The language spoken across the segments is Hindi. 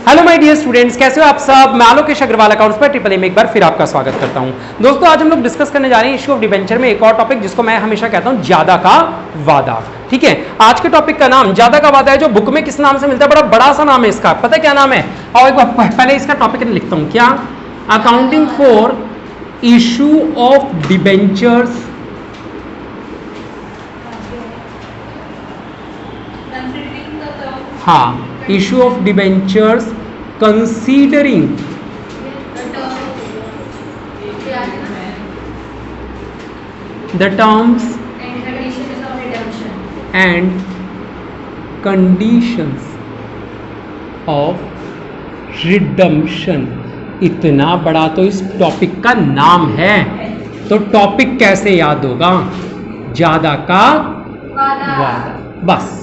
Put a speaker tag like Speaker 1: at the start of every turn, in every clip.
Speaker 1: हेलो माय डियर स्टूडेंट्स, कैसे हो आप सब। मैं आलोकेश अग्रवाल अकाउंट्स पर ट्रिपल ए में एक बार फिर आपका स्वागत करता हूं। दोस्तों आज हम लोग डिस्कस करने जा रहे हैं इशू ऑफ डिबेंचर में एक और टॉपिक जिसको मैं हमेशा कहता हूं ज्यादा का वादा। ठीक है, आज के टॉपिक का नाम ज्यादा का वादा है, जो बुक में किस नाम से मिलता है, बड़ा सा नाम है इसका। पता है क्या नाम है? और एक बार पहले इसका टॉपिक लिखता हूं, क्या? Accounting for issue of debentures issue of debentures considering the terms and conditions of redemption। इतना बड़ा तो इस टॉपिक का नाम है, तो टॉपिक कैसे याद होगा? ज्यादा का वादा। बस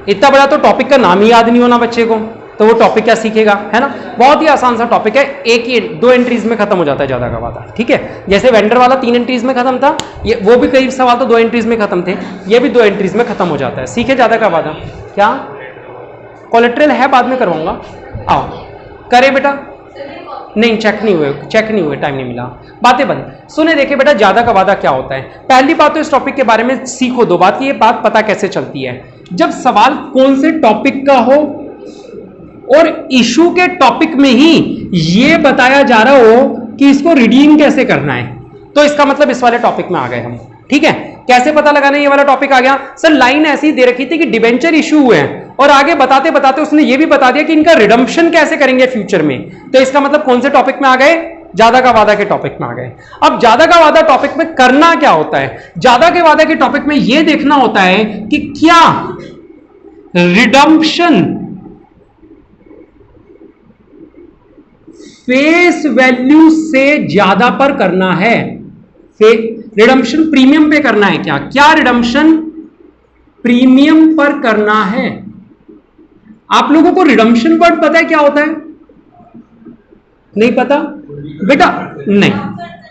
Speaker 1: इतना बड़ा तो टॉपिक का नाम ही याद नहीं होना बच्चे को, तो वो टॉपिक क्या सीखेगा, है ना। बहुत ही आसान सा टॉपिक है, एक ही 2 एंट्रीज में खत्म हो जाता है ज्यादा का वादा। ठीक है, जैसे वेंडर वाला 3 एंट्रीज में खत्म था, ये वो भी कई सवाल तो 2 एंट्रीज में खत्म थे, ये भी 2 एंट्रीज में खत्म हो जाता है। सीखे ज्यादा का वादा। क्या कोलेट्रल है, बाद में करवाऊंगा, आओ करे बेटा। नहीं चेक नहीं हुए, टाइम नहीं मिला, बातें बंद। सुने देखिए बेटा, ज्यादा का वादा क्या होता है। पहली बात तो इस टॉपिक के बारे में सीखो। 2 बात की ये बात पता कैसे चलती है, जब सवाल कौन से टॉपिक का हो और इशू के टॉपिक में ही ये बताया जा रहा हो कि इसको रिडीम कैसे करना है, तो इसका मतलब इस वाले टॉपिक में आ गए हम। ठीक है, कैसे पता लगाना ये वाला टॉपिक आ गया? सर लाइन ऐसी दे रखी थी कि डिबेंचर इशू हुए हैं और आगे बताते बताते उसने ये भी बता दिया कि इनका रिडम्पशन कैसे करेंगे फ्यूचर में, तो इसका मतलब कौन से टॉपिक में आ गए? ज्यादा का वादा के टॉपिक में आ गए। अब ज्यादा का वादा टॉपिक में करना क्या होता है? ज्यादा के वादा के टॉपिक में यह देखना होता है कि क्या रिडम्पशन फेस वैल्यू से ज्यादा पर करना है, रिडम्पशन प्रीमियम पे करना है। क्या रिडम्पशन प्रीमियम पर करना है? आप लोगों को रिडम्पशन वर्ड पता है क्या होता है? नहीं पता बेटा? नहीं,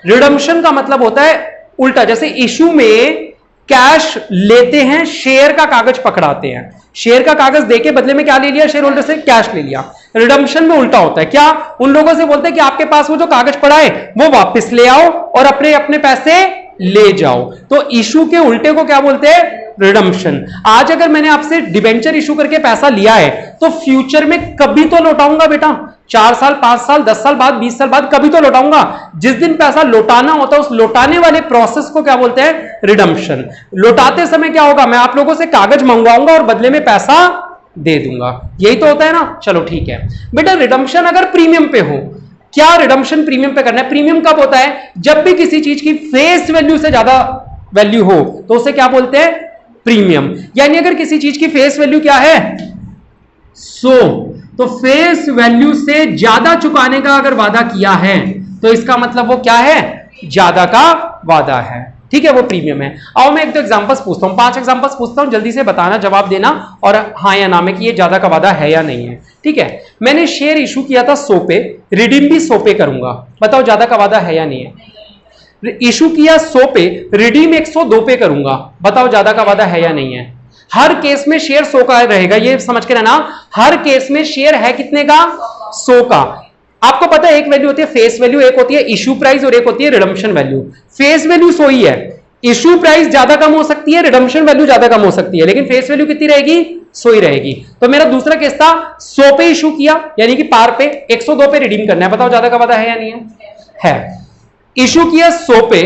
Speaker 1: रिडम्पशन का मतलब होता है उल्टा। जैसे इशू में कैश लेते हैं, शेयर का कागज पकड़ाते हैं, शेयर का कागज देके बदले में क्या ले लिया? शेयर होल्डर से कैश ले लिया। रिडम्पशन में उल्टा होता है। क्या? उन लोगों से बोलते हैं कि आपके पास वो जो कागज पड़ा है वो वापस ले आओ और अपने अपने पैसे ले जाओ। तो इशू के उल्टे को क्या बोलते हैं? रिडम्पशन। आज अगर मैंने आपसे डिबेंचर इशू करके पैसा लिया है तो फ्यूचर में कभी तो लौटाऊंगा बेटा, 4 साल 5 साल 10 साल बाद 20 साल बाद कभी तो लौटाऊंगा। जिस दिन पैसा लौटाना होता है उस लौटाने वाले प्रोसेस को क्या बोलते हैं? रिडम्पशन। लौटाते समय क्या होगा? मैं आप लोगों से कागज मंगवाऊंगा और बदले में पैसा दे दूंगा, यही तो होता है ना। चलो ठीक है बेटा, रिडम्पशन अगर प्रीमियम पे हो, क्या रिडम्पशन प्रीमियम पे करना है? प्रीमियम कब होता है? जब भी किसी चीज की फेस वैल्यू से ज्यादा वैल्यू हो तो उसे क्या बोलते हैं? प्रीमियम। यानी अगर किसी चीज की फेस वैल्यू क्या है? 100, तो फेस वैल्यू से ज्यादा चुकाने का अगर वादा किया है तो इसका मतलब वो क्या है? ज्यादा का वादा है। ठीक है, वो प्रीमियम है। आओ मैं 1-2 एग्जांपल्स पूछता हूं, 5 एग्जांपल्स पूछता हूं, जल्दी से बताना, जवाब देना और हाँ या ना में कि ये ज्यादा का वादा है या नहीं है। ठीक है, मैंने शेयर इशू किया था 100 पे, रिडीम भी 100 पे करूंगा, बताओ ज्यादा का वादा है या नहीं है? इशू किया 100 पे, रिडीम 102 पे करूंगा, बताओ ज्यादा का वादा है या नहीं है? हर केस में शेयर 100 का रहेगा, ये समझ के रहना। हर केस में शेयर है कितने का? 100 का। आपको पता है एक वैल्यू होती है फेस वैल्यू, एक होती है इशू प्राइस और एक होती है रिडम्पशन वैल्यू। फेस वैल्यू 100 ही है, इशू प्राइस ज्यादा कम हो सकती है, रिडम्पशन वैल्यू ज्यादा कम हो सकती है, लेकिन फेस वैल्यू कितनी रहेगी? 100 ही रहेगी। तो मेरा दूसरा केस था 100 पे इशू किया, यानी कि पार पे, 102 पे रिडीम करना है, बताओ ज्यादा का वादा है या नहीं है? है। इशू किया 100 पे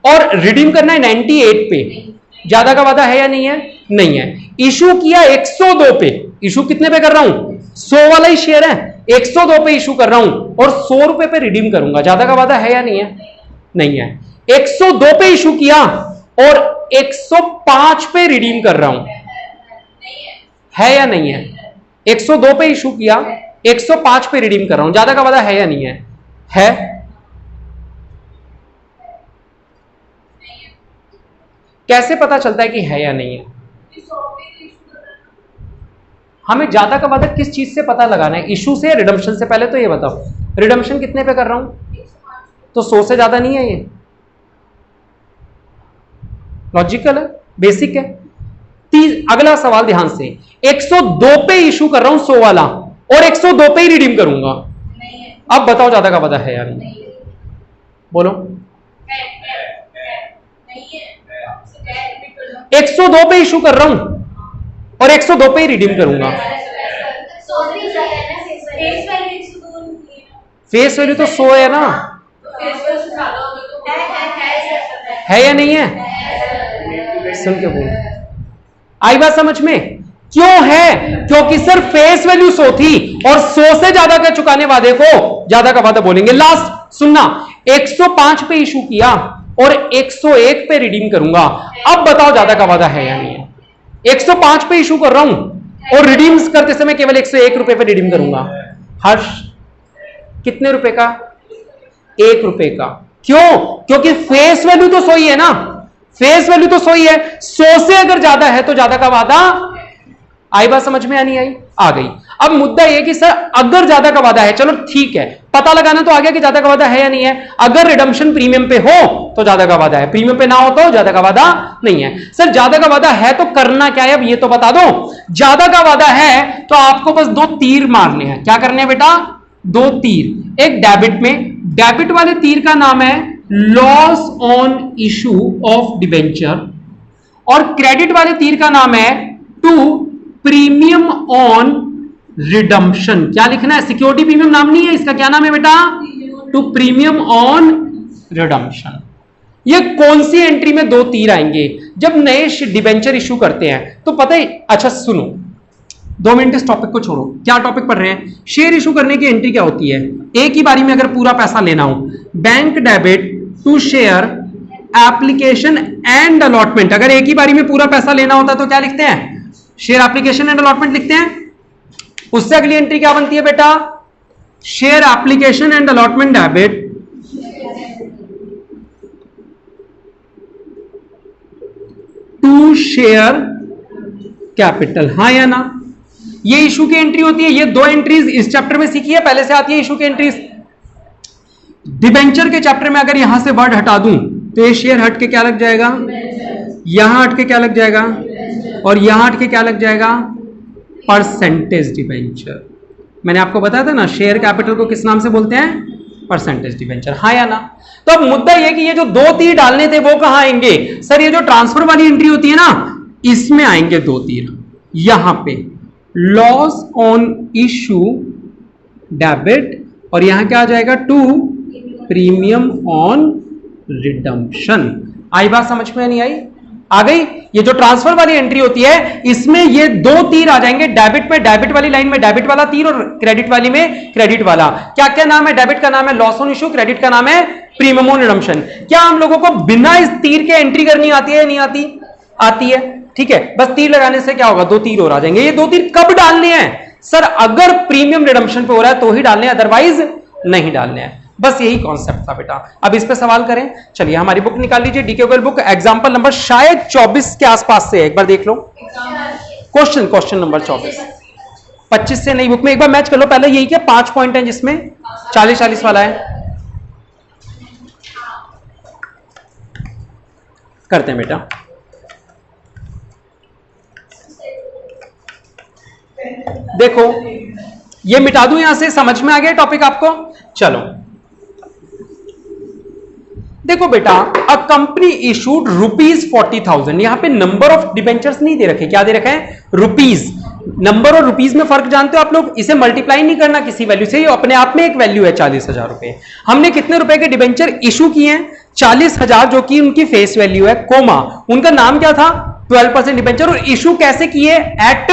Speaker 1: और रिडीम करना है 98 पे, ज्यादा का वादा है या नहीं है? नहीं है। इशू किया 102 पे, इशू कितने पे कर रहा हूं? 100 वाला ही शेयर है, 102 पे इशू कर रहा हूं और 100 रुपए पे रिडीम करूंगा, ज्यादा का वादा है या नहीं है? नहीं है। 102 पे इशू किया और 105 पे रिडीम कर रहा हूं, है या नहीं है? 102 पे इशू किया, 105 पे रिडीम कर रहा हूं, ज्यादा का वादा है या नहीं है? है। कैसे पता चलता है कि है या नहीं है? हमें ज्यादा का वादा किस चीज से पता लगाना है? इशू से या रिडम्पशन से? पहले तो ये बताओ, रिडम्पशन कितने पे कर रहा हूं? तो 100 से ज्यादा नहीं है? ये लॉजिकल है, बेसिक है। अगला सवाल ध्यान से, 102 पे इशू कर रहा हूं 100 वाला, और 102 पे ही रिडीम करूंगा। अब बताओ ज्यादा का वादा है या नहीं? बोलो। 102 पे इशू कर रहा हूं और 102 पे ही रिडीम करूंगा। फेस वैल्यू तो 100 है ना, है या नहीं है? सुन के बोल, आई बात समझ में? क्यों है? क्योंकि सर फेस वैल्यू 100 थी और 100 से ज्यादा का चुकाने वादे को ज्यादा का वादा बोलेंगे। लास्ट सुनना, 105 पे इशू किया और 101 पे रिडीम करूंगा। अब बताओ ज्यादा का वादा है या नहीं है? 105 पे इशू कर रहा हूं और रिडीम करते समय केवल 101 रुपए पे रिडीम करूंगा। हर्ष, कितने रुपए का? 1 रुपए का। क्यों? क्योंकि फेस वैल्यू तो 100 ही है ना, फेस वैल्यू तो 100 ही है। 100 से अगर ज्यादा है तो ज्यादा का वादा। आई बात समझ में या नहीं आई? आ गई। अब मुद्दा यह कि सर अगर ज्यादा का वादा है, चलो ठीक है, पता लगाना तो आ गया कि ज्यादा का वादा है या नहीं है। अगर रिडम्पशन प्रीमियम पे हो तो ज्यादा का वादा है, प्रीमियम पे ना हो तो ज्यादा का वादा नहीं है। सर ज्यादा का वादा है तो करना क्या है, अब ये तो बता दो। ज्यादा का वादा है तो आपको बस 2 तीर मारने हैं। क्या करने हैं बेटा? 2 तीर। एक डेबिट में, डेबिट वाले तीर का नाम है loss on issue of debenture, और क्रेडिट वाले तीर का नाम है टू प्रीमियम ऑन रिडम्पशन। क्या लिखना है? सिक्योरिटी प्रीमियम नाम नहीं है इसका, क्या नाम है बेटा? To premium on redemption. ये कौन सी एंट्री में 2 तीर आएंगे? जब नए डिबेंचर इशू करते हैं तो पता है। अच्छा सुनो, 2 मिनट इस टॉपिक को छोड़ो। क्या टॉपिक पढ़ रहे हैं? शेयर इशू करने की एंट्री क्या होती है? एक ही बारी में अगर पूरा पैसा लेना हो, bank debit to share application and allotment. अगर एक ही बारी में पूरा पैसा लेना होता तो क्या लिखते हैं? शेयर एप्लीकेशन एंड अलॉटमेंट लिखते हैं। उससे अगली एंट्री क्या बनती है बेटा? Share application and allotment debit to share capital. हाँ या ना? ये इशू की एंट्री होती है। ये 2 एंट्रीज इस चैप्टर में सीखी है, पहले से आती है इशू की एंट्रीज। डिबेंचर के चैप्टर में अगर यहां से वर्ड हटा दूं तो ये शेयर हट के क्या लग जाएगा? यहां हट के क्या लग जाएगा? और यहां हट के क्या लग जाएगा? Percentage debenture. मैंने आपको बताया था ना, शेयर कैपिटल को किस नाम से बोलते हैं? Percentage debenture. हाँ या ना? तो अब मुद्दा यह कि ये जो 2 तीर डालने थे वो कहां आएंगे? सर ये जो ट्रांसफर वाली एंट्री होती है ना, इसमें आएंगे 2 तीर। यहां पे लॉस ऑन इशू डेबिट, और यहां क्या आ जाएगा? To premium on redemption. आई बात समझ में नहीं आई? आ गई? ये जो ट्रांसफर वाली एंट्री होती है इसमें ये 2 तीर आ जाएंगे। डेबिट में डेबिट वाली लाइन में डेबिट वाला तीर, और क्रेडिट वाली में क्रेडिट वाला। क्या क्या नाम है? डेबिट का नाम है लॉस ऑन इशू, क्रेडिट का नाम है प्रीमियम ऑन रिडम्पशन। क्या हम लोगों को बिना इस तीर के एंट्री करनी आती है? नहीं आती? आती है। ठीक है, बस तीर लगाने से क्या होगा? 2 तीर और आ जाएंगे। ये 2 तीर कब डालने हैं? सर अगर प्रीमियम रिडम्पशन पे हो रहा है तो ही डालने हैं, अदरवाइज नहीं डालने हैं। बस यही कॉन्सेप्ट था बेटा। अब इस पे सवाल करें। चलिए हमारी बुक निकाल लीजिए, डीके बुक, एग्जांपल नंबर शायद 24 के आसपास से है, एक बार देख लो। क्वेश्चन नंबर 24, 25 से नहीं। बुक में एक बार मैच कर लो। पहले यही क्या 5 पॉइंट है जिसमें 40-40 वाला है। करते हैं बेटा। देखो ये मिटा दूं यहां से, समझ में आ गया टॉपिक आपको? चलो देखो बेटा, अ कंपनी इशूड ₹40,000। यहां पे नंबर ऑफ डिबेंचर्स नहीं दे रखे। क्या दे रखा है? रुपीज। नंबर और रुपीज में फर्क जानते हो आप लोग? इसे मल्टीप्लाई नहीं करना किसी वैल्यू से, ये अपने आप में एक वैल्यू है 40,000 रुपए। हमने कितने रुपए के डिबेंचर इशू किए हैं? 40,000, जो कि उनकी फेस वैल्यू है, कोमा उनका नाम क्या था? 12% डिबेंचर। और इशू कैसे किए? एट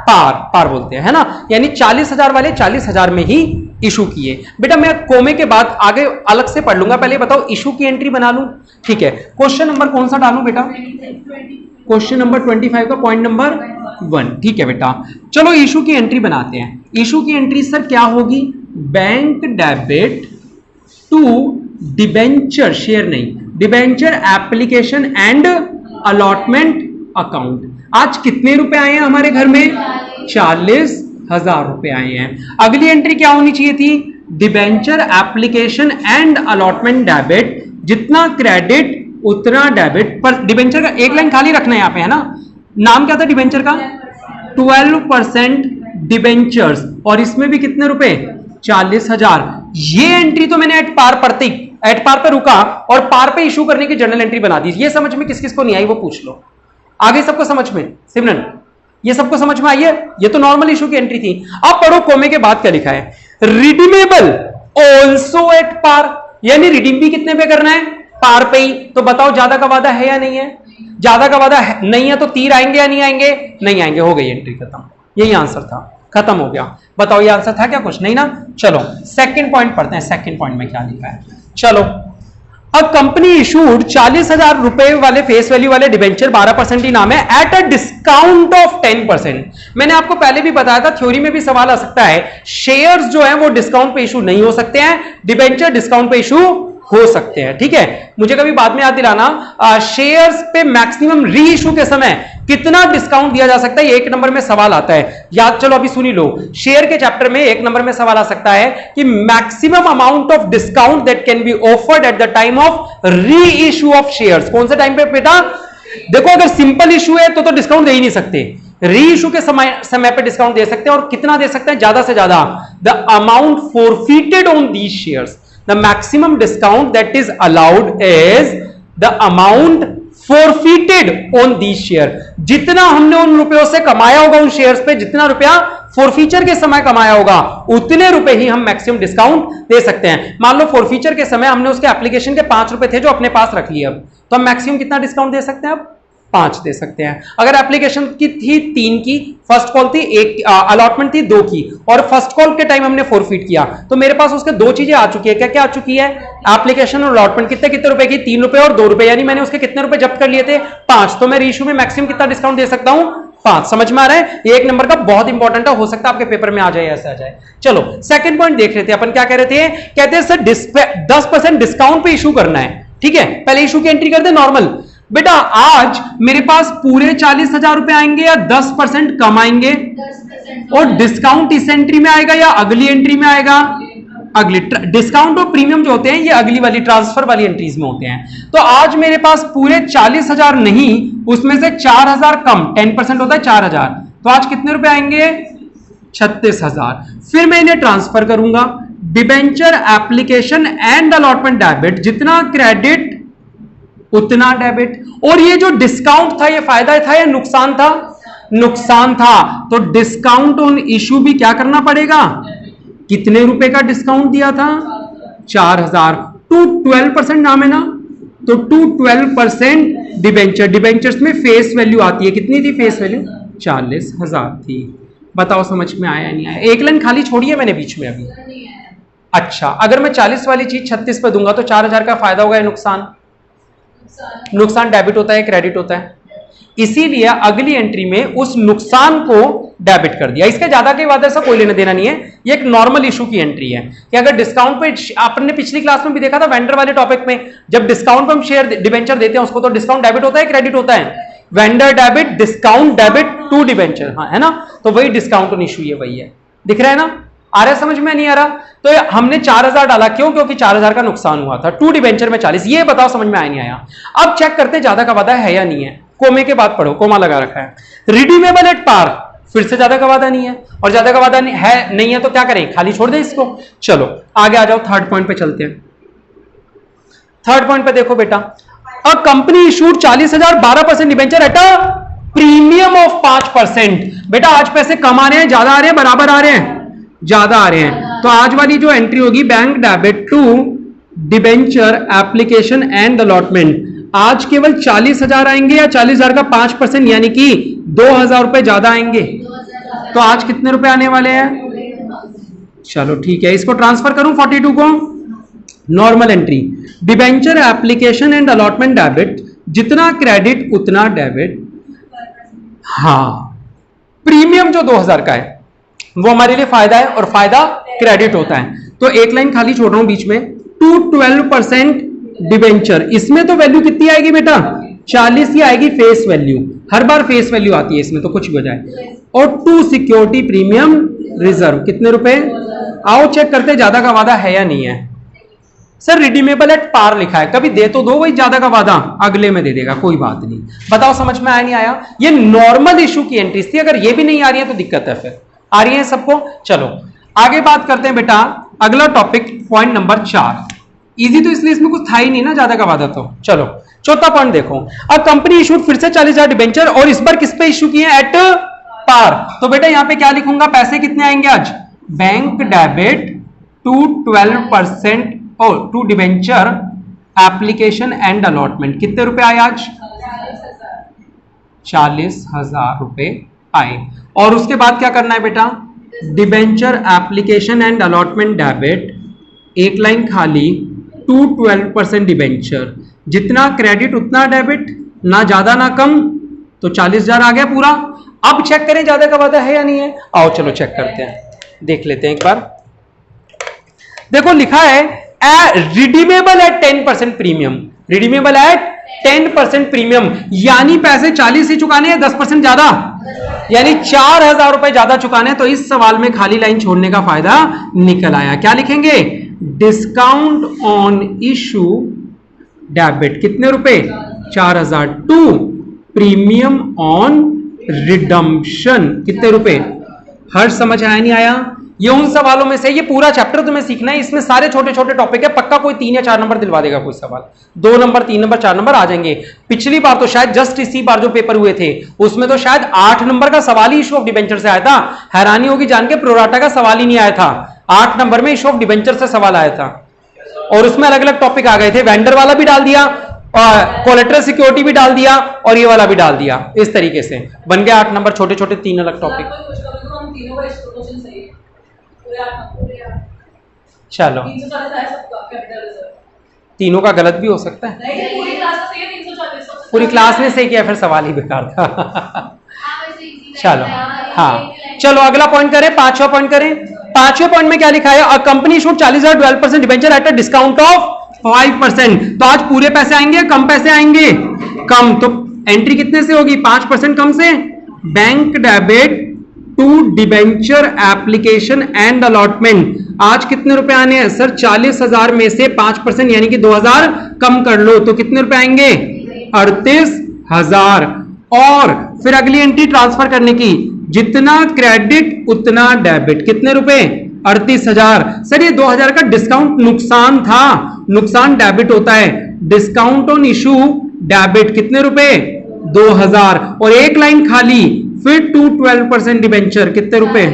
Speaker 1: पार बोलते हैं, है ना? यानी 40,000 वाले 40,000 में ही इशू किए। बेटा मैं कोमे के बाद आगे अलग से पढ़ लूंगा, पहले बताओ इशू की एंट्री बना लूं। ठीक है, क्वेश्चन नंबर कौन सा डालूं बेटा? क्वेश्चन नंबर 25 का पॉइंट नंबर 1। ठीक है बेटा, चलो इशू की एंट्री बनाते हैं। इशू की एंट्री सर क्या होगी? Bank debit to debenture, share नहीं, debenture application and allotment account. आज कितने रुपए आए हैं हमारे घर में? 40,000 रुपए आए हैं। अगली एंट्री क्या होनी चाहिए थी? Debenture application and allotment debit, जितना क्रेडिट उतना डेबिट। पर डिबेंचर का एक लाइन खाली रखना है यहां पे, है ना? नाम क्या था डिबेंचर का? 12% डिबेंचर्स, और इसमें भी कितने रुपए 40,000। ये एंट्री तो मैंने एट पार पे रुका और पार पे इशू करने की जर्नल एंट्री बना दी। ये समझ में किस किस को नहीं आई वो पूछ लो। आगे सबको समझ में? सिमरन ये सबको समझ में आई है? ये तो नॉर्मल इशू की एंट्री थी। अब पढ़ो कोमे के बाद क्या लिखा है, रिडीमेबल ऑल्सो एट पार, यानी रिडीम भी कितने पे करना है, पार पे ही। तो बताओ ज्यादा का वादा है या नहीं है? ज्यादा का वादा नहीं है तो तीर आएंगे या नहीं आएंगे? नहीं आएंगे। हो गई एंट्री खत्म, यही आंसर था, खत्म हो गया। बताओ ये आंसर था क्या? कुछ नहीं ना। चलो सेकंड पॉइंट पढ़ते हैं। सेकंड पॉइंट में क्या लिखा है, चलो। अ कंपनी इशूड 40,000 रुपए वाले फेस वैल्यू वाले डिबेंचर 12% इनाम है एट अ डिस्काउंट ऑफ 10%। मैंने आपको पहले भी बताया था, थ्योरी में भी सवाल आ सकता है, शेयर्स जो है वो डिस्काउंट पे इशू नहीं हो सकते हैं, डिबेंचर डिस्काउंट पे इशू हो सकते हैं। ठीक है, मुझे कभी बाद में याद दिलाना, शेयर्स पे मैक्सिमम री इशू के समय कितना डिस्काउंट दिया जा सकता है, ये 1 नंबर में सवाल आता है याद। चलो अभी सुनी लो, शेयर के चैप्टर में 1 नंबर में सवाल आ सकता है कि maximum amount of discount that can be offered at the time of री इशू ऑफ शेयर्स। कौन से टाइम पे बेटा? देखो अगर सिंपल इशू है तो डिस्काउंट दे ही नहीं सकते, री इशू के समय पे डिस्काउंट दे सकते हैं। और कितना दे सकते हैं? ज्यादा से ज्यादा the amount forfeited on these shares. The maximum discount that is allowed is the amount forfeited on these share। जितना हमने उन रुपयों से कमाया होगा उन शेयर्स पे, जितना रुपया फॉरफीचर के समय कमाया होगा उतने रुपए ही हम मैक्सिमम डिस्काउंट दे सकते हैं। मान लो फॉरफीचर के समय हमने उसके एप्लीकेशन के 5 रुपए थे जो अपने पास रख लिए, अब तो हम मैक्सिमम कितना डिस्काउंट दे सकते हैं? अब 5 दे सकते हैं। अगर एप्लीकेशन की थी 3 की, फर्स्ट कॉल थी 1, अलॉटमेंट थी 2 की, और फर्स्ट कॉल के टाइम हमने फॉरफिट किया, तो मेरे पास उसके 2 चीजें आ चुकी है। क्या क्या आ चुकी है? एप्लीकेशन और अलॉटमेंट। कितने कितने रुपए की? 3 रुपए और 2 रुपए, यानी मैंने उसके कितने रुपए जब्त कर लिए थे? 5। तो मैं रीइश्यू में मैक्सिमम कितना डिस्काउंट दे सकता हूं? 5। समझ में आ रहा है? ये 1 नंबर का बहुत इंपॉर्टेंट है, हो सकता है आपके पेपर में आ जाए, ऐसे आ जाए। चलो सेकंड पॉइंट देख रहे थे अपन, क्या कह रहे थे? कहते हैं सर 10% डिस्काउंट पे इशू करना है। ठीक है, पहले इशू की एंट्री कर दे नॉर्मल। बेटा आज मेरे पास पूरे 40,000 रुपए आएंगे या 10% कम आएंगे? 10%। और डिस्काउंट इस एंट्री में आएगा या अगली एंट्री में आएगा? अगली। डिस्काउंट और प्रीमियम जो होते हैं ये अगली वाली ट्रांसफर वाली एंट्रीज में होते हैं। तो आज मेरे पास पूरे 40,000 नहीं, उसमें से 4,000 कम, 10% होता है 4,000, तो आज कितने रुपए आएंगे? 36,000। फिर मैं इन्हें ट्रांसफर करूंगा, debenture application and allotment debit, जितना क्रेडिट उतना डेबिट। और ये जो डिस्काउंट था ये फायदा था या नुकसान था? नुकसान था। तो डिस्काउंट ऑन इशू भी क्या करना पड़ेगा? कितने रुपए का डिस्काउंट दिया था? 4,000 टू 12% नाम है ना, तो टू 12% डिबेंचर। डिबेंचर्स में फेस वैल्यू आती है, कितनी थी फेस वैल्यू? 40,000 थी। बताओ समझ में आया नहीं आया? एक लाइन खाली छोड़ी है मैंने बीच में अभी। अच्छा, अगर मैं 40 वाली चीज 36 पे दूंगा तो 4,000 का फायदा होगा या नुकसान? नुकसान डेबिट होता है, क्रेडिट होता है, इसीलिए अगली एंट्री में उस नुकसान को डेबिट कर दिया। इसके ज्यादा के बाद ऐसा कोई लेना देना नहीं है, ये एक नॉर्मल इशू की एंट्री है कि अगर डिस्काउंट पे, आपने पिछली क्लास में भी देखा था वेंडर वाले टॉपिक में, जब डिस्काउंट पे हम शेयर डिबेंचर देते हैं उसको, तो डिस्काउंट डेबिट होता है, क्रेडिट होता है? Vendor debit, discount debit to debenture, हाँ है ना? तो वही डिस्काउंट ऑन इशू ये वही है, दिख रहा है ना? आ रहा है समझ में? नहीं आ रहा? तो हमने 4,000 डाला, क्यों? क्योंकि 4,000 का नुकसान हुआ था, टू डिबेंचर में 40। ये बताओ समझ में आया नहीं आया? अब चेक करते ज्यादा का वादा है या नहीं है। कोमे के बाद पढ़ो, कोमा लगा रखा है। रिडीमेबल एट पार, फिर से ज्यादा का वादा नहीं है, और ज्यादा का वादा नहीं है तो क्या करें? खाली छोड़ दे इसको। चलो आगे आ जाओ, थर्ड पॉइंट पे चलते हैं। थर्ड पॉइंट पे देखो बेटा, a company issued 40,000 12% debenture at a premium of 5%। बेटा आज पैसे कम आ रहे हैं, ज्यादा आ रहे हैं, बराबर आ रहे हैं? ज्यादा आ रहे हैं। तो आज वाली जो एंट्री होगी, bank debit to debenture application and allotment, आज केवल 40,000 आएंगे या 40,000 का 5% यानी कि 2,000 रुपए ज्यादा आएंगे? तो आज कितने रुपए आने वाले हैं? चलो ठीक है, इसको ट्रांसफर करूं 42 को, normal entry, debenture application and allotment debit, जितना क्रेडिट उतना डेबिट। हाँ, प्रीमियम जो 2,000 का है वो हमारे लिए फायदा है, और फायदा क्रेडिट होता है। तो एक लाइन खाली छोड़ रहा हूं बीच में, टू 12% डिबेंचर, इसमें तो वैल्यू कितनी आएगी बेटा? 40 ही आएगी फेस वैल्यू, हर बार फेस वैल्यू आती है इसमें, तो कुछ भी हो जाए। और टू सिक्योरिटी प्रीमियम रिजर्व, कितने रुपए? आओ चेक करते ज्यादा का वादा है या नहीं है। सर रिडीमेबल एट पार लिखा है, कभी दे तो दो वही ज्यादा का वादा, अगले में दे देगा, कोई बात नहीं। बताओ समझ में आया नहीं आया? ये नॉर्मल इशू की एंट्रीज थी, अगर ये भी नहीं आ रही है तो दिक्कत है। फिर आ रही है सबको? चलो आगे बात करते हैं बेटा, अगला टॉपिक पॉइंट नंबर 4। इजी तो इसलिए इसमें कुछ था ही नहीं ना ज्यादा का वादा। तो चलो चौथा पॉइंट देखो, अब कंपनी इशूड फिर से 40,000 डिबेंचर और इस बार किस पे इशू किए? At par. तो बेटा यहां पे क्या लिखूंगा? पैसे कितने आएंगे आज? बैंक डेबिट टू 12% और to debenture application and allotment. कितने रुपए आए आज? 40,000 रुपए आए। और उसके बाद क्या करना है बेटा? Debenture application and allotment debit, एक लाइन खाली, टू 12% डिबेंचर। जितना क्रेडिट उतना डेबिट, ना ज्यादा ना कम, तो 40,000 आ गया पूरा। अब चेक करें ज्यादा का वादा है या नहीं है। आओ चलो चेक करते हैं, देख लेते हैं एक बार। देखो लिखा है redeemable eight 10% premium, redeemable eight 10% premium, यानी पैसे 40 ही चुकाने हैं, 10% ज्यादा, यानी 4,000 रुपए ज्यादा चुकाने। तो इस सवाल में खाली लाइन छोड़ने का फायदा निकल आया। क्या लिखेंगे? डिस्काउंट ऑन इशू डेबिट कितने रुपए? 4,000 टू प्रीमियम ऑन रिडम्पशन कितने रुपए? हर समझ आया नहीं आया? ये उन सवालों में से, ये पूरा चैप्टर तुम्हें सीखना है, इसमें सारे छोटे छोटे टॉपिक है, पक्का कोई 3 या 4 नंबर दिलवा देगा कोई सवाल, 2 नंबर 3 नंबर 4 नंबर आ जाएंगे। पिछली बार तो शायद जस्ट इसी बार जो पेपर हुए थे उसमें तो शायद 8 नंबर का सवाल ही इशू ऑफ डिबेंचर से आया था। हैरानी होगी जान के, प्रोराटा का सवाल ही नहीं आया था, 8 नंबर में इशू ऑफ डिबेंचर से सवाल आया था। और उसमें अलग अलग टॉपिक आ गए थे, वेंडर वाला भी डाल दिया, कोलेटरल सिक्योरिटी भी डाल दिया, और ये वाला भी डाल दिया। इस तरीके से बन गया 8 नंबर, छोटे छोटे 3 अलग टॉपिक। चलो तीनों का गलत भी हो सकता है, पूरी क्लास ने सही किया, फिर सवाल ही बेकार था। चलो हाँ, चलो अगला पॉइंट करें, 5वां पॉइंट करें। 5वें पॉइंट में क्या लिखा है? A company issued 40,000 12% debenture eight a discount of 5%। तो आज पूरे पैसे आएंगे, कम पैसे आएंगे? कम। तो एंट्री कितने से होगी? 5% कम से। Bank debit to debenture application and allotment, आज कितने रुपए आने हैं सर? 40,000 में से 5% यानी कि 2,000 कम कर लो, तो कितने रुपए आएंगे? 38,000। और फिर अगली एंट्री ट्रांसफर करने की, जितना क्रेडिट उतना डेबिट, कितने रुपए? 38,000। सर ये 2,000 का डिस्काउंट नुकसान था, नुकसान डेबिट होता है, डिस्काउंट ऑन इशू डेबिट कितने रुपए? 2,000। और एक लाइन खाली, फिर टू 12% डिबेंचर कितने रुपए?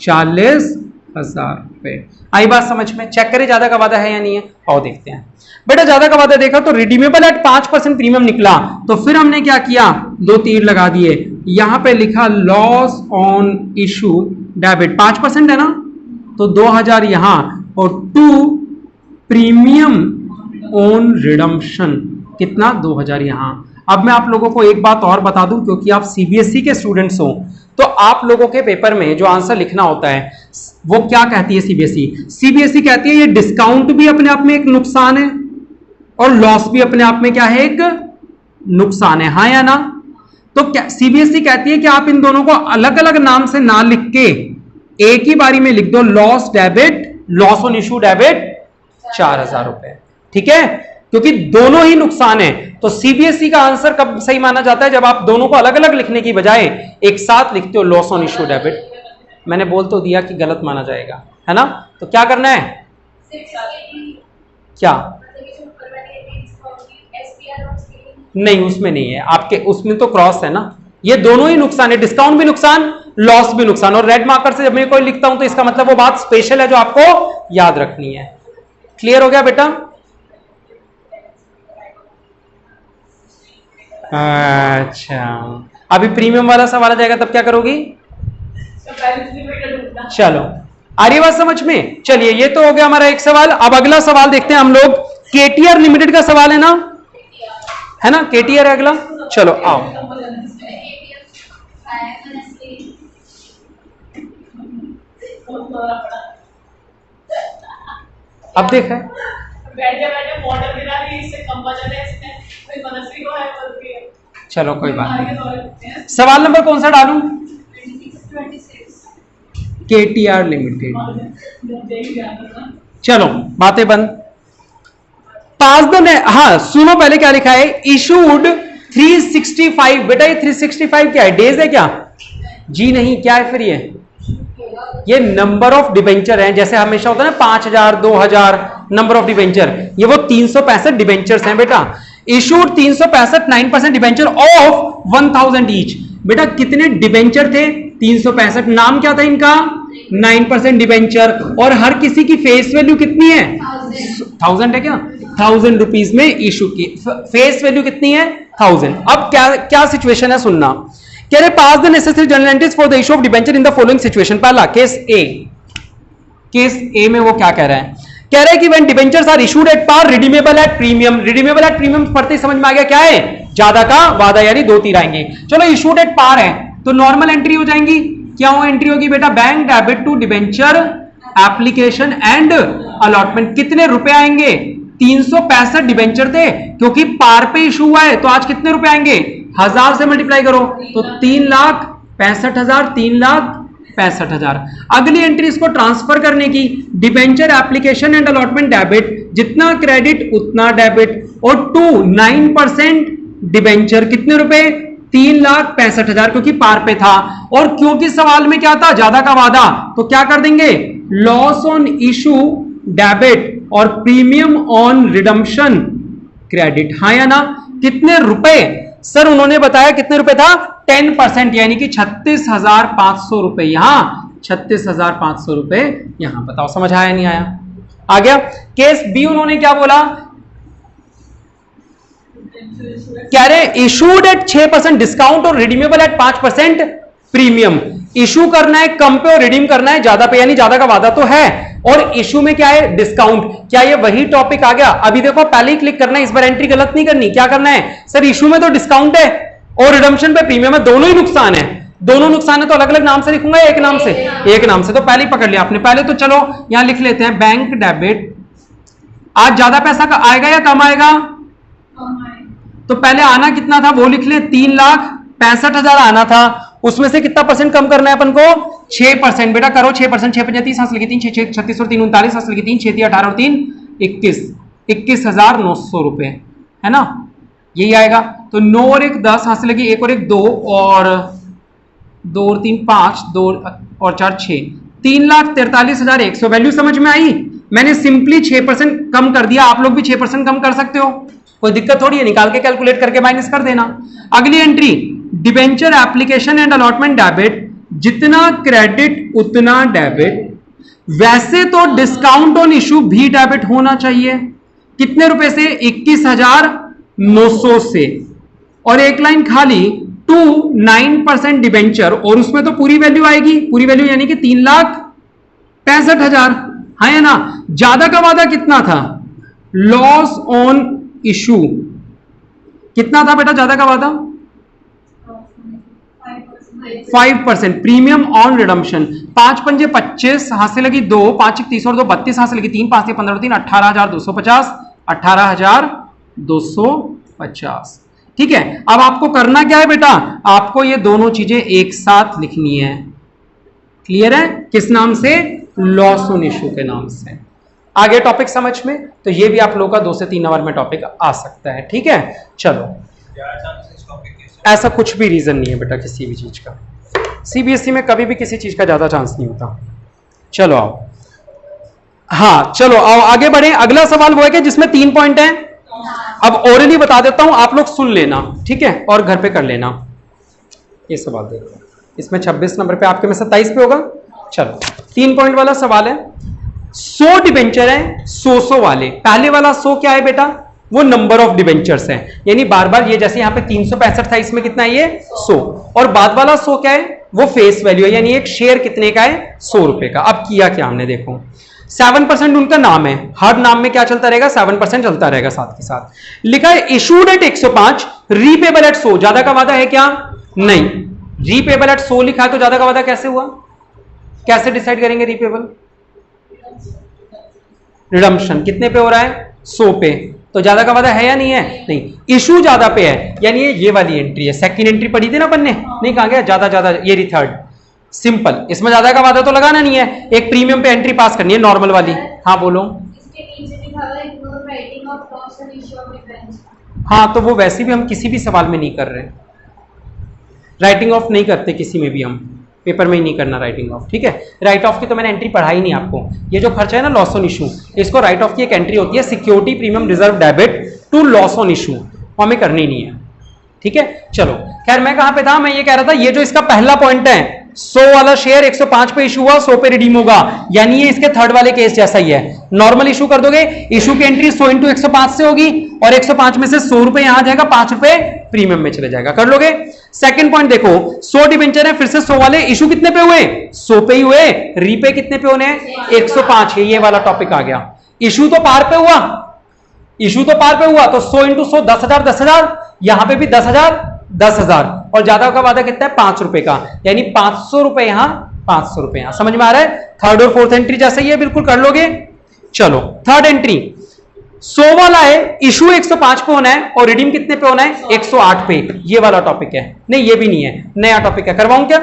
Speaker 1: 40,000 रुपए। आई बात समझ में? चेक करें ज्यादा का वादा है या नहीं है। आओ देखते हैं बेटा, ज्यादा का वादा देखा तो रिडीमेबल एट 5% प्रीमियम निकला। तो फिर हमने क्या किया? 2 तीर लगा दिए, यहां पे लिखा लॉस ऑन इशू डेबिट, 5% है ना, तो 2,000 यहां, और टू प्रीमियम ऑन रिडम्पशन कितना? 2,000 यहां। अब मैं आप लोगों को एक बात और बता दूं, क्योंकि आप सीबीएसई के स्टूडेंट्स हो, तो आप लोगों के पेपर में जो आंसर लिखना होता है वो क्या कहती है सीबीएसई? सीबीएसई कहती है ये डिस्काउंट भी अपने आप में एक नुकसान है और लॉस भी अपने आप में क्या है? एक नुकसान है, हाँ या ना? तो क्या सीबीएसई कहती है कि आप इन दोनों को अलग अलग नाम से ना लिख के एक ही बारी में लिख दो, loss debit, loss on issue debit 4,000 रुपए, ठीक है, क्योंकि दोनों ही नुकसान है। तो सीबीएसई का आंसर कब सही माना जाता है? जब आप दोनों को अलग अलग लिखने की बजाय एक साथ लिखते हो, लॉस ऑन इशू डेबिट। मैंने बोल तो दिया कि गलत माना जाएगा, है ना? तो क्या करना है? क्या नहीं, उसमें नहीं है आपके, उसमें तो क्रॉस है ना। ये दोनों ही नुकसान है, डिस्काउंट भी नुकसान, लॉस भी नुकसान। और रेड मार्कर से जब मैं कोई लिखता हूं तो इसका मतलब वो बात स्पेशल है जो आपको याद रखनी है। क्लियर हो गया बेटा? अच्छा, अभी प्रीमियम वाला सवाल आ जाएगा, तब क्या करोगी? चलो आ रही बात समझ में? चलिए ये तो हो गया हमारा एक सवाल। अब अगला सवाल देखते हैं हम लोग। केटीआर लिमिटेड का सवाल है ना, है ना? केटीआर है अगला। चलो आओ, अब देखा है, चलो कोई बात नहीं। सवाल नंबर कौन सा डालूं? KTR limited. चलो बातें बंद, पास द ने, हाँ सुनो पहले क्या लिखा है? इशूड 365। बेटा ये 365 क्या है? डेज है क्या? जी नहीं, क्या है फिर ये? ये नंबर ऑफ डिबेंचर हैं, जैसे हमेशा होता है ना 5000 2000 नंबर ऑफ डिबेंचर, ये वो 365 डिबेंचर्स हैं बेटा। Issued 365 9% debenture of 1000 each. बेटा कितने डिबेंचर थे? 365। नाम क्या था इनका? 9% डिबेंचर। और हर किसी की फेस वैल्यू कितनी है? 1000 है क्या? 1000 रुपीज में इशू की फेस वैल्यू कितनी है? 1000। अब क्या क्या सिचुएशन है सुनना। कह रहे pass the necessary journal entries for the issue of debenture in the following situation. पहला केस ए। केस ए में वो क्या कह रहा है? कह रहा है कि when debentures are issued at par redeemable at premium. Redeemable at premium पढ़ते ही समझ में आ गया क्या है? ज्यादा का वादा, यानी 2 तीर आएंगे। चलो इशूड एट पार है तो नॉर्मल एंट्री हो जाएंगी। क्या हो एंट्री होगी बेटा? Bank debit to debenture application and allotment. कितने रुपए आएंगे? 365 डिबेंचर थे, क्योंकि पार पे इशू हुआ है तो आज कितने रुपए आएंगे? 1000 से मल्टीप्लाई करो तो 3,65,000 3,65,000। अगली एंट्री इसको ट्रांसफर करने की, debenture application and allotment debit, जितना क्रेडिट उतना डेबिट, और 9% डिबेंचर कितने रुपए? 3,65,000, क्योंकि पार पे था। और क्योंकि सवाल में क्या था? ज्यादा का वादा, तो क्या कर देंगे? लॉस ऑन इशू डेबिट और प्रीमियम ऑन रिडम्पशन क्रेडिट। हाँ या ना? कितने रुपए सर उन्होंने बताया? कितने रुपए था? 10%, यानी कि 36,500 रुपए यहां, 36,500 रुपए यहां। बताओ समझ आया नहीं आया? आ गया। केस बी उन्होंने क्या बोला? कह रहे इशूड एट 6% डिस्काउंट और रिडीमेबल एट 5% प्रीमियम। इशू करना है कम पे और रिडीम करना है ज्यादा पे, यानी ज्यादा का वादा तो है और इशू में क्या है? डिस्काउंट। क्या ये वही टॉपिक आ गया? अभी देखो पहले ही क्लिक करना है, इस बार एंट्री गलत नहीं करनी। क्या करना है? सर इशू में तो डिस्काउंट है और रिडम्पशन पे प्रीमियम है, दोनों ही नुकसान है। दोनों नुकसान है तो अलग अलग नाम से लिखूंगा, एक नाम से? एक नाम से। तो पहले ही पकड़ लिया आपने। पहले तो चलो यहां लिख लेते हैं बैंक डेबिट। आज ज्यादा पैसा का आएगा या कम आएगा? तो पहले आना कितना था वो लिख ले, 3,65,000 आना था। उसमें से कितना परसेंट कम करना है अपन को? 6%। बेटा करो 6%। 6 5 30 हासिल की 3 6 36 और 3 39 हासिल की 3 6 3 18 और 3 21 21,900 रुपए है ना? यही आएगा। तो 9 और 1 10 हासिल की 1 और 1 2 और 2 और 3 5 2 और 4 6 3,43,100। वैल्यू समझ में आई? मैंने सिंपली 6% कम कर दिया, आप लोग भी 6% कम कर सकते हो, कोई दिक्कत थोड़ी है। निकाल के कैलकुलेट करके माइनस कर देना। अगली entry debenture application and allotment debit, जितना क्रेडिट उतना डेबिट। वैसे तो डिस्काउंट ऑन इशू भी डेबिट होना चाहिए। कितने रुपए से? 21,900 से। और एक लाइन खाली टू 9% डिबेंचर, और उसमें तो पूरी वैल्यू आएगी। पूरी वैल्यू यानी कि 3,65,000। हाँ या ना? ज्यादा का वादा कितना था? लॉस ऑन इशू कितना था बेटा? ज्यादा का वादा 5%। प्रीमियम ऑन रिडम्पशन 5 पंजे 25 हासिल लगी 2 5 30 और 2 32 हासिल लगी 3 5 15 3 18,250 18,250। ठीक है। अब आपको करना क्या है बेटा? आपको ये दोनों चीजें एक साथ लिखनी है। क्लियर है? किस नाम से? लॉस ऑन इशू के नाम से। आगे टॉपिक समझ में? तो ये भी आप लोगों का 2 से 3 नंबर में टॉपिक आ सकता है। ठीक है, चलो। ऐसा कुछ भी रीजन नहीं है बेटा किसी भी चीज का। सीबीएसई में कभी भी किसी चीज का ज्यादा चांस नहीं होता। चलो आओ, हाँ चलो आओ आगे बढ़े। अगला सवाल वो है कि जिसमें 3 पॉइंट हैं। अब ओरली बता देता हूं, आप लोग सुन लेना, ठीक है, और घर पे कर लेना। ये सवाल देखो, इसमें 26 नंबर पे, आपके में 27 पे होगा। चलो 3 पॉइंट वाला सवाल है। 100 डिबेंचर है, 100 वाले। पहले वाला 100 क्या है बेटा? वो नंबर ऑफ डिबेंचर्स है, यानी बार बार ये जैसे यहाँ पे 365 था, इसमें कितना है ये 100। और बाद वाला 100 क्या है? वो फेस वैल्यू है, यानी एक शेयर कितने का है? 100 रुपए का। अब किया क्या हमने, देखो 7% उनका नाम है, हर नाम में क्या चलता रहेगा? 7% चलता रहेगा साथ के साथ। लिखा है इशूड एट 105, रीपेबल एट 100। ज्यादा का वादा है क्या? नहीं। रीपेबल एट 100 लिखा है तो ज्यादा का वादा कैसे हुआ? कैसे डिसाइड करेंगे रीपेबल? रिडम्पशन कितने पे हो रहा है? 100 पे। तो ज्यादा का वादा है या नहीं है? नहीं। इशू ज्यादा पे है, यानी ये वाली एंट्री है। सेकंड एंट्री पढ़ी थी ना अपन ने? नहीं, कहा गया ज्यादा ज्यादा, ये रही थर्ड। सिंपल, इसमें ज्यादा का वादा तो लगाना नहीं है, एक प्रीमियम पे एंट्री पास करनी है नॉर्मल वाली। हाँ बोलो।
Speaker 2: इसके नीचे लिखा हुआ है ignore writing of loss and issue of defence.
Speaker 1: हाँ तो वो वैसे भी हम किसी भी सवाल में नहीं कर रहे, राइटिंग ऑफ नहीं करते किसी में भी हम। पेपर में ही नहीं करना राइटिंग ऑफ, ठीक है। राइट ऑफ की तो मैंने एंट्री पढ़ाई नहीं आपको। ये जो खर्चा है ना लॉस ऑन इशू, इसको राइट ऑफ की एक एंट्री होती है, security premium reserve debit to loss on issue, वो हमें करनी नहीं है, ठीक है। चलो खैर मैं कहां पे था, मैं ये कह रहा था ये जो इसका पहला पॉइंट है 100 वाला शेयर 105 पे इशू हुआ, 100 पे रिडीम होगा, यानी ये इसके थर्ड वाले केस जैसा ही है। नॉर्मल इशू कर दोगे, इशू की एंट्री 100 इंटू 105 से होगी और 105 में से 100 रुपए यहां जाएगा, 5 रुपए प्रीमियम में चले जाएगा, कर लोगे। सेकंड पॉइंट देखो 100 डिबेंचर है, फिर से 100 वाले, इशू कितने पे हुए 100 पे ही हुए, रीपे कितने पे होने हैं 105 है, ये वाला टॉपिक आ गया। इशू तो पार पे हुआ, इशू तो पार पे हुआ, तो 100 इंटू 100 10,000 10,000, यहां पे भी 10,000 10,000 और ज्यादा का वादा कितना है 5 रुपए का, यानी 500 रुपए यहां 500 रुपए यहां, समझ में आ रहा है। थर्ड और फोर्थ एंट्री जैसे ही है, बिल्कुल कर लोगे। चलो थर्ड एंट्री 100 वाला है, इशू 105 पे होना है और रिडीम कितने पे होना है 108 पे, ये वाला टॉपिक है। नहीं ये भी नहीं है, नया टॉपिक है, करवाऊं क्या?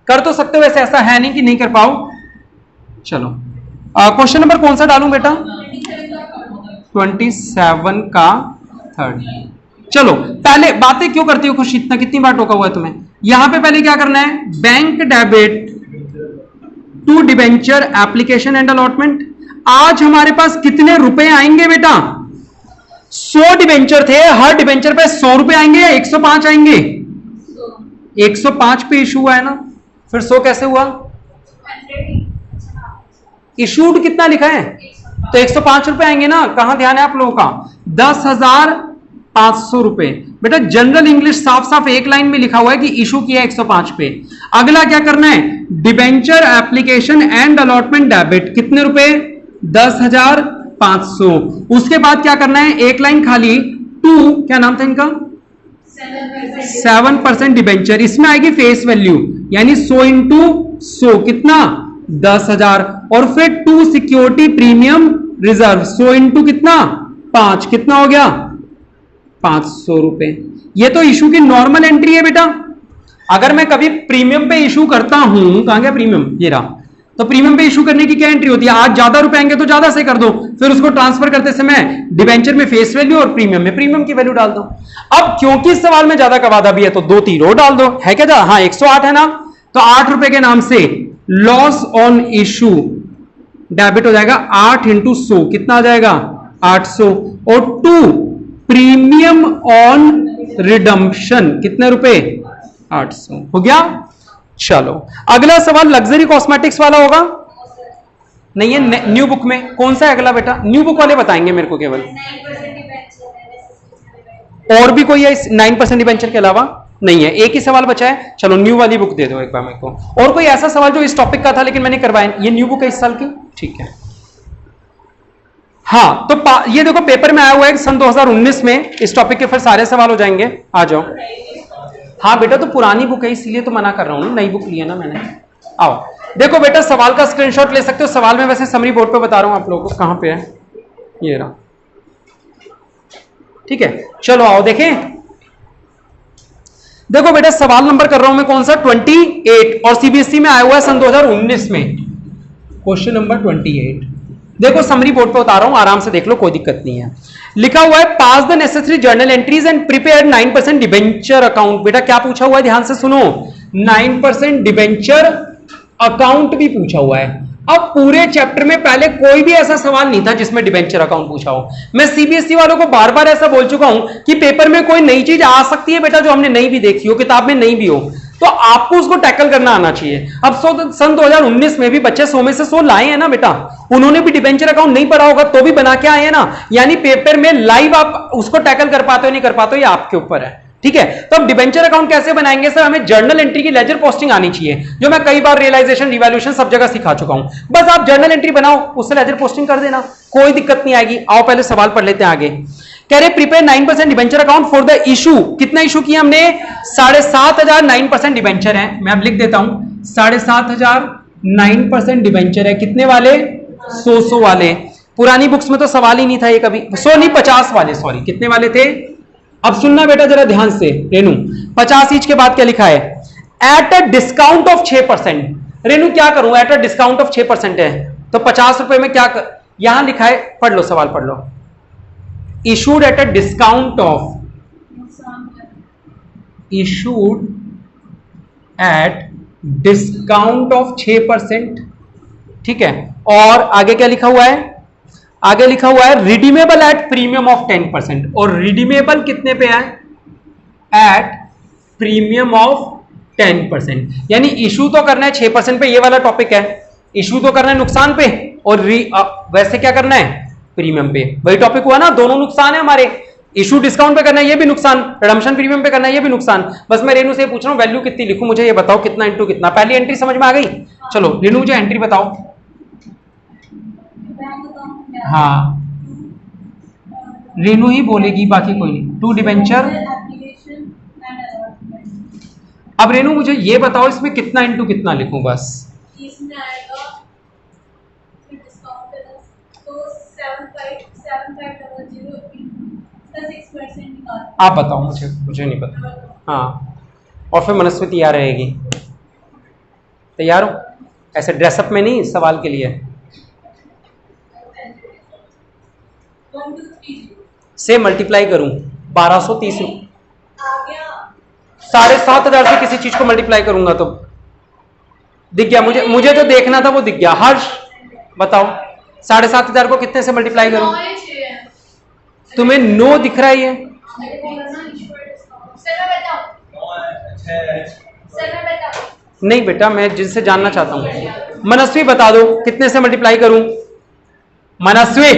Speaker 1: कर तो सकते हो, वैसे ऐसा है नहीं कि नहीं कर पाओ। चलो क्वेश्चन नंबर कौन सा डालूं बेटा? 27 का थर्ड। चलो पहले बातें क्यों करती हो खुश, इतना कितनी बार टोका हुआ है तुम्हें। यहां पे पहले क्या करना है, bank debit to debenture application and allotment. आज हमारे पास कितने रुपए आएंगे बेटा? 100 डिबेंचर थे, हर डिबेंचर पे 100 रुपए आएंगे या 105 आएंगे? 105 पे इशू हुआ है ना, फिर 100 कैसे हुआ? इशूड कितना लिखा है तो 105 रुपए आएंगे ना। कहां ध्यान है आप लोगों का? 10,500 रुपए। बेटा जनरल इंग्लिश साफ साफ एक लाइन में लिखा हुआ है कि इशू किया 105 पे। अगला क्या करना है, debenture application and allotment debit कितने रुपए? 10,500। उसके बाद क्या करना है, एक लाइन खाली टू, क्या नाम था इनका? 7% डिबेंचर, इसमें आएगी फेस वैल्यू, यानी 100 इंटू 100 कितना 10,000, और फिर to security premium reserve 100 into कितना 5, कितना हो गया 500 रुपए। ये तो इशू की नॉर्मल एंट्री है बेटा। अगर मैं कभी प्रीमियम पे इशू करता हूं, कहां गया प्रीमियम, ये रहा, तो प्रीमियम पे इशू करने की क्या एंट्री होती है? आज ज्यादा रुपए आएंगे तो ज्यादा से कर दो, फिर उसको ट्रांसफर करते समय डिबेंचर में फेस वैल्यू और प्रीमियम में प्रीमियम की वैल्यू डाल दो। अब क्योंकि इस सवाल में ज्यादा का वादा भी है तो 2-3 रो डाल दो, है क्या? हाँ 108 है ना, तो 8 रुपए के नाम से लॉस ऑन इशू डेबिट हो जाएगा 8 इंटू 100, कितना आ जाएगा 800, और 2 प्रीमियम ऑन रिडम्पशन कितने रुपए 800 हो गया। चलो अगला सवाल लग्जरी कॉस्मेटिक्स वाला होगा, नहीं है न्यू बुक में। कौन सा है अगला बेटा? न्यू बुक वाले बताएंगे मेरे को केवल, और भी कोई है 9% डिबेंचर के अलावा? नहीं है, एक ही सवाल बचा है। चलो न्यू वाली बुक दे दो एक बार मेरे को, और कोई ऐसा सवाल जो इस टॉपिक का था लेकिन मैंने करवाया। ये न्यू बुक है इस साल की, ठीक है। हाँ तो ये देखो पेपर में आया हुआ है सन 2019 में, इस टॉपिक के फिर सारे सवाल हो जाएंगे, आ जाओ। हाँ बेटा तो पुरानी बुक है इसीलिए तो मना कर रहा हूं, नई बुक ली है ना मैंने। आओ देखो बेटा, सवाल का स्क्रीनशॉट ले सकते हो। सवाल में वैसे समरी बोर्ड पे बता रहा हूं आप लोगों को, कहां पे है, ये रहा, ठीक है। चलो आओ देखें। देखो बेटा सवाल नंबर कर रहा हूं मैं कौन सा, 28, और सीबीएसई में आया हुआ है सन 2019 में, क्वेश्चन नंबर 28। देखो समरी बोर्ड पे उतार रहा हूं, आराम से देख लो, कोई दिक्कत नहीं है। लिखा हुआ है pass the necessary journal entries and prepare 9% debenture account. बेटा क्या पूछा हुआ है, ध्यान से सुनो, 9% डिबेंचर अकाउंट भी पूछा हुआ है। अब पूरे चैप्टर में पहले कोई भी ऐसा सवाल नहीं था जिसमें डिबेंचर अकाउंट पूछा हो। मैं सीबीएसई वालों को बार बार ऐसा बोल चुका हूं कि पेपर में कोई नई चीज आ सकती है बेटा जो हमने नहीं भी देखी हो, किताब में नहीं भी हो, तो आपको उसको टैकल करना आना चाहिए। अब सन 2019 में भी बच्चे 100 में से 100 लाए हैं ना बेटा, उन्होंने भी डिबेंचर अकाउंट नहीं पढ़ा होगा तो भी बना के आए हैं ना, यानी पेपर में लाइव आप उसको टैकल कर पाते हो नहीं कर पाते हो, ये आपके ऊपर है, ठीक है। तो अब डिबेंचर अकाउंट कैसे बनाएंगे सर, हमें जर्नल एंट्री की लेजर पोस्टिंग आनी चाहिए, जो मैं कई बार रियलाइजेशन रिवैल्यूएशन सब जगह सिखा चुका हूं। बस आप जर्नल एंट्री बनाओ, उससे लेजर पोस्टिंग कर देना, कोई दिक्कत नहीं आएगी। आओ पहले सवाल पढ़ लेते हैं आगे। कह रहे prepare 9% debenture account for the issue, कितना इशू किया हमने 7,500, 9% डिबेंचर है, मैं अब लिख देता हूं 7,500 9% डिबेंचर है, कितने वाले 100 वाले। पुरानी बुक्स में तो सवाल ही नहीं था ये कभी, 100 नहीं 50 वाले, सॉरी कितने वाले थे। अब सुनना बेटा जरा ध्यान से रेनू, 50 ईच के बाद क्या लिखा है, eight a discount of 6%। Renu क्या करूं, एट अ डिस्काउंट ऑफ 6% है तो 50 रुपए में क्या यहां लिखा है, पढ़ लो सवाल पढ़ लो। Issued at a discount of, issued at discount of 6%, ठीक है। और आगे क्या लिखा हुआ है, आगे लिखा हुआ है रिडीमेबल एट प्रीमियम ऑफ 10%, और रिडीमेबल कितने पे है, एट प्रीमियम ऑफ 10%, यानी इशू तो करना है 6% पे, ये वाला टॉपिक है, इशू तो करना है नुकसान पे, और वैसे क्या करना है, प्रीमियम पे, वही टॉपिक हुआ ना, दोनों नुकसान है हमारे, इशू डिस्काउंट पे करना है ये भी नुकसान, रिडम्पशन प्रीमियम पे करना है ये भी नुकसान। बस मैं रेनू से पूछ रहा हूं वैल्यू कितनी लिखूं, मुझे ये बताओ कितना इंटू कितना, पहली एंट्री समझ में आ गई, चलो रेनू मुझे एंट्री बताओ। हाँ रेनू ही बोलेगी, बाकी कोई नहीं। 2 डिबेंचर, अब रेनू मुझे ये बताओ इसमें कितना इंटू कितना लिखूं, बस
Speaker 2: इसमें आएगा फिर डिस्काउंट है तो 7500 इसका 6% निकाल।
Speaker 1: आप बताओ, मुझे नहीं पता। हाँ और फिर मनस्वी तैयार रहेगी, तैयार हो, ऐसे ड्रेसअप में नहीं, सवाल के लिए।
Speaker 2: 1 2 3
Speaker 1: से मल्टीप्लाई करूं 1230
Speaker 2: आ गया
Speaker 1: 7,500 से किसी चीज को मल्टीप्लाई करूंगा तो दिख गया, मुझे जो देखना था वो दिख गया। हर्ष बताओ 7,500 को कितने से मल्टीप्लाई करूं, तुम्हें 9 दिख रहा है ये, नहीं बेटा मैं जिनसे जानना चाहता हूं, मनस्वी बता दो कितने से मल्टीप्लाई करूं, मनस्वी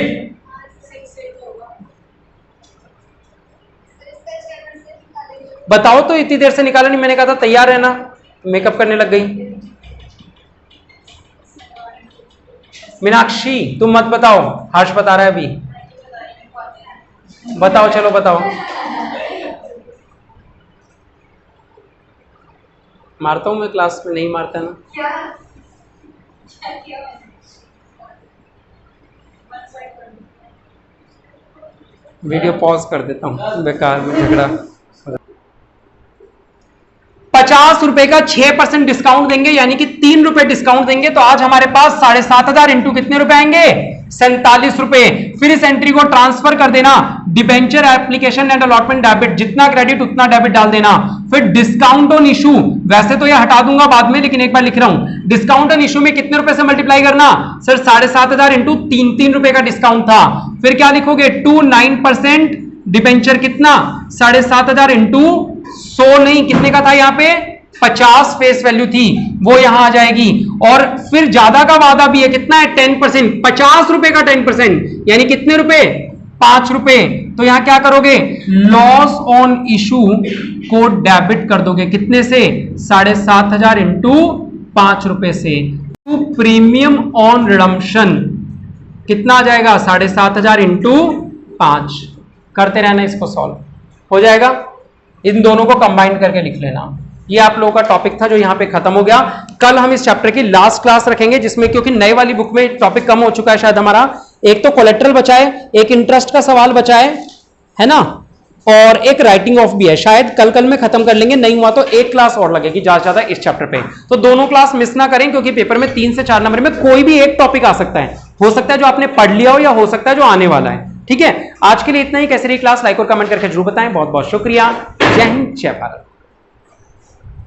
Speaker 1: बताओ तो, इतनी देर से निकाला नहीं, मैंने कहा था तैयार रहना, मेकअप करने लग गई। मीनाक्षी तुम मत बताओ, हर्ष बता रहा है अभी, बताओ चलो बताओ। मारता हूं मैं क्लास में, नहीं मारता ना, वीडियो पॉज कर देता हूं, बेकार में झगड़ा। 50 रुपए का 6% डिस्काउंट देंगे, यानी कि 3 रुपए डिस्काउंट देंगे, तो आज हमारे पास 7,500 इंटू कितने रुपए आएंगे, 47 रुपए। फिर इस एंट्री को ट्रांसफर कर देना, debenture application and allotment debit, जितना क्रेडिट उतना डेबिट डाल देना। फिर डिस्काउंट ऑन इशू, वैसे तो ये हटा दूंगा बाद में, लेकिन एक बार लिख रहा हूं, डिस्काउंट ऑन इशू में कितने रुपए से मल्टीप्लाई करना, सर 7,500 इंटू 3 रुपए का डिस्काउंट था। फिर क्या लिखोगे, 29% डिबेंचर कितना, 7,500 इंटू 100 नहीं, कितने का था यहाँ पे, 50 फेस वैल्यू थी, वो यहां आ जाएगी। और फिर ज्यादा का वादा भी है, कितना है, 10%, 50 रुपए का 10%, यानी कितने रुपए, 5 रुपए। तो यहां क्या करोगे, लॉस ऑन इशू को डेबिट कर दोगे, कितने से, 7,500 इंटू 5 रुपए से। प्रीमियम ऑन रिडम्पशन कितना आ जाएगा, 7,500 इंटू 5, करते रहना, इसको सॉल्व हो जाएगा। इन दोनों को कंबाइन करके लिख लेना। ये आप लोगों का टॉपिक था जो यहाँ पे खत्म हो गया। कल हम इस चैप्टर की लास्ट क्लास रखेंगे, जिसमें क्योंकि नए वाली बुक में टॉपिक कम हो चुका है शायद हमारा, एक तो कोलेट्रल बचा है, एक इंटरेस्ट का सवाल बचा है ना, और एक राइटिंग ऑफ भी है। शायद कल में खत्म कर लेंगे, नहीं हुआ तो एक क्लास और लगेगी ज्यादा ज्यादा इस चैप्टर पे। तो दोनों क्लास मिस ना करें, क्योंकि पेपर में 3 से 4 नंबर में कोई भी एक टॉपिक आ सकता है, हो सकता है जो आपने पढ़ लिया हो या हो सकता है जो आने वाला है। ठीक है, आज के लिए इतना ही। कैसे रही क्लास, लाइक और कमेंट करके जरूर बताएं। बहुत बहुत शुक्रिया। जय हिंद, जय भारत।